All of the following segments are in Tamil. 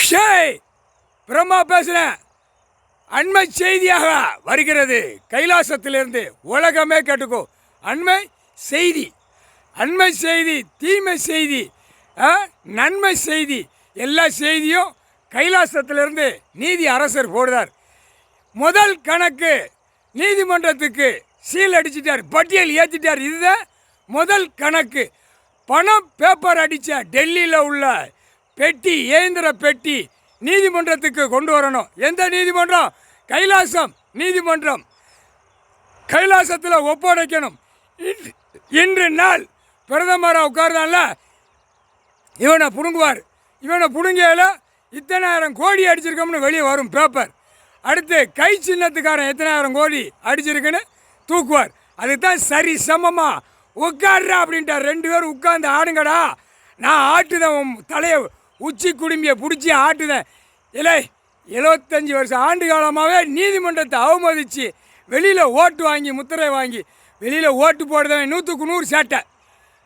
ஷேய் பிரம்மா பேசுகிறேன். அண்மை செய்தியாக வருகிறது கைலாசத்திலிருந்து. உலகமே கேட்டுக்கோ. அண்மை செய்தி, அண்மை செய்தி, தீமை செய்தி, நன்மை செய்தி, எல்லா செய்தியும் கைலாசத்திலிருந்து நீதி அரசர் போடுறார். முதல் கணக்கு நீதிமன்றத்துக்கு சீல் அடிச்சிட்டார், பட்டியல் ஏற்றிட்டார். இதுதான் முதல் கணக்கு. பணம் பேப்பர் அடித்த டெல்லியில் உள்ள பெட்டி, இயந்திர பெட்டி நீதிமன்றத்துக்கு கொண்டு வரணும். எந்த நீதிமன்றம்? கைலாசம் நீதிமன்றம். கைலாசத்தில் ஒப்படைக்கணும். இன்று நாள் பிரதமராக உட்கார்ந்தால இவனை பிடுங்குவார். இவனை பிடுங்கையில் இத்தனாயிரம் கோடி அடிச்சிருக்கோம்னு வெளியே வரும் பேப்பர். அடுத்து கை சின்னத்துக்காரன் எத்தனாயிரம் கோடி அடிச்சிருக்குன்னு தூக்குவார். அதுதான் சரி சமமாக உட்கார்றா அப்படின்ட்டார். 2 பேரும் உட்கார்ந்து ஆடுங்கடா, நான் ஆட்டுதேன், தலையை உச்சி குடும்பியை பிடிச்சி ஆட்டுதேன். இல்லை, 75 வருஷம் ஆண்டு காலமாகவே நீதிமன்றத்தை அவமதித்து வெளியில் ஓட்டு வாங்கி, முத்திரை வாங்கி வெளியில் ஓட்டு போடுறவன் 100க்கு 100 சேட்டை,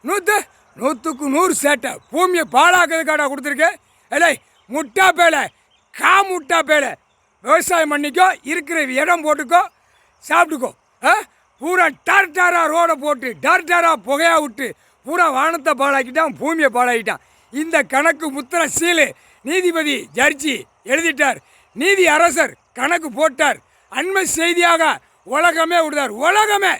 100க்கு 100 சேட்டை. பூமியை பாழாக்கிறதுக்காடா கொடுத்துருக்கேன். இல்லை, முட்டா பேலை, முட்டா பேலை. விவசாயம் பண்ணிக்கோ, இருக்கிற இடம் போட்டுக்கோ, சாப்பிட்டுக்கோ. பூரா டார்டாராக ரோடை போட்டு டார்டாராக புகையாக விட்டு பூரா வானத்தை பாழாக்கிட்டான், பூமியை பாழாக்கிட்டான். இந்த கணக்கு முத்திர சீலு நீதிபதி ஜட்ஜி எழுதிட்டார். நீதி அரசர் கணக்கு போட்டார். அண்மை செய்தியாக உலகமே விடுதார். உலகமே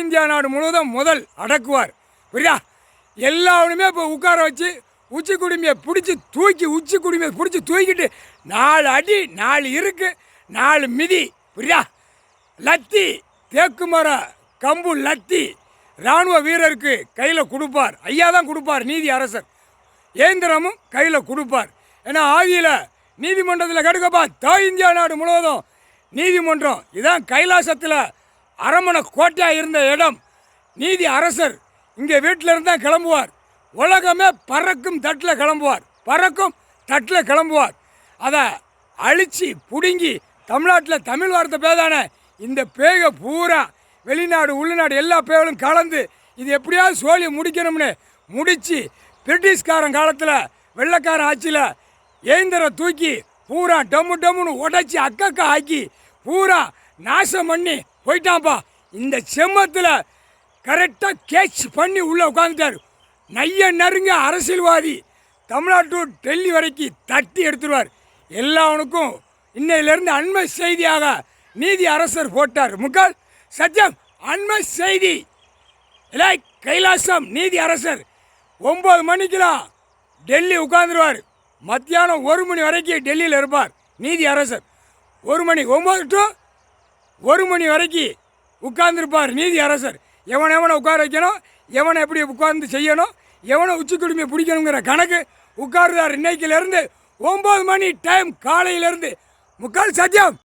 இந்தியா நாடு முழுவதும் முதல் அடக்குவார். புரியா? எல்லாருமே இப்போ உட்கார வச்சு உச்சி குடுமையை பிடிச்சி தூக்கி, உச்சி குடுமையை பிடிச்சி தூக்கிட்டு 4 அடி 4 இருக்கு, 4 மிதி. புரியா? லத்தி, தேக்கு மர கம்பு லத்தி இராணுவ வீரருக்கு கையில் கொடுப்பார். ஐயா தான் கொடுப்பார் நீதி அரசர். இயந்திரமும் கையில் கொடுப்பார். ஏன்னா ஆதியில் நீதிமன்றத்தில் கெடுக்கப்பா. இந்தியா நாடு முழுவதும் நீதிமன்றம் இதான். கைலாசத்தில் அரமனை கோட்டையாக இருந்த இடம். நீதி அரசர் இங்கே வீட்டில் இருந்தால் கிளம்புவார். உலகமே பறக்கும் தட்டில் கிளம்புவார், பறக்கும் தட்டில் கிளம்புவார். அதை அழித்து பிடுங்கி தமிழ்நாட்டில் தமிழ் வார்த்தை பேதானே இந்த பேகை பூரா வெளிநாடு உள்நாடு எல்லா பேர்களும் கலந்து இது எப்படியாவது சோழி முடிக்கணும்னு முடித்து பிரிட்டிஷ்காரன் காலத்தில் வெள்ளைக்காரன் ஆட்சியில் இயந்திரம் தூக்கி பூரா டம்மு டம்முன்னு உடைச்சி அக்கக்கா ஆக்கி பூரா நாசம் பண்ணி போயிட்டான்ப்பா. இந்த செம்மத்தில் கரெக்டாக கேட்ச் பண்ணி உள்ளே உட்காந்துட்டார். நைய நறுங்க அரசியல்வாதி தமிழ்நாட்டு டெல்லி வரைக்கும் தட்டி எடுத்துருவார். எல்லாவனுக்கும் இன்னையிலேருந்து அண்மை செய்தியாக நீதி அரசர் போட்டார். முக்கால் சத்தியம் அண்மை செய்தி. இல்லை, கைலாசம் நீதி அரசர் 9 மணிக்கெல்லாம் டெல்லி உட்காந்துருவார். மத்தியானம் 1 மணி வரைக்கும் டெல்லியில் இருப்பார் நீதி அரசர். 1 மணி 9 to 1 மணி வரைக்கும் உட்கார்ந்துருப்பார் நீதி அரசர். எவனை உட்கார வைக்கணும், எவனை எப்படி உட்கார்ந்து செய்யணும், எவனை உச்சி குடுமையை பிடிக்கணுங்கிற கணக்கு உட்காருதார். இன்னைக்கிலேருந்து 9 மணி டைம் காலையிலேருந்து முக்கால் சத்தியம்.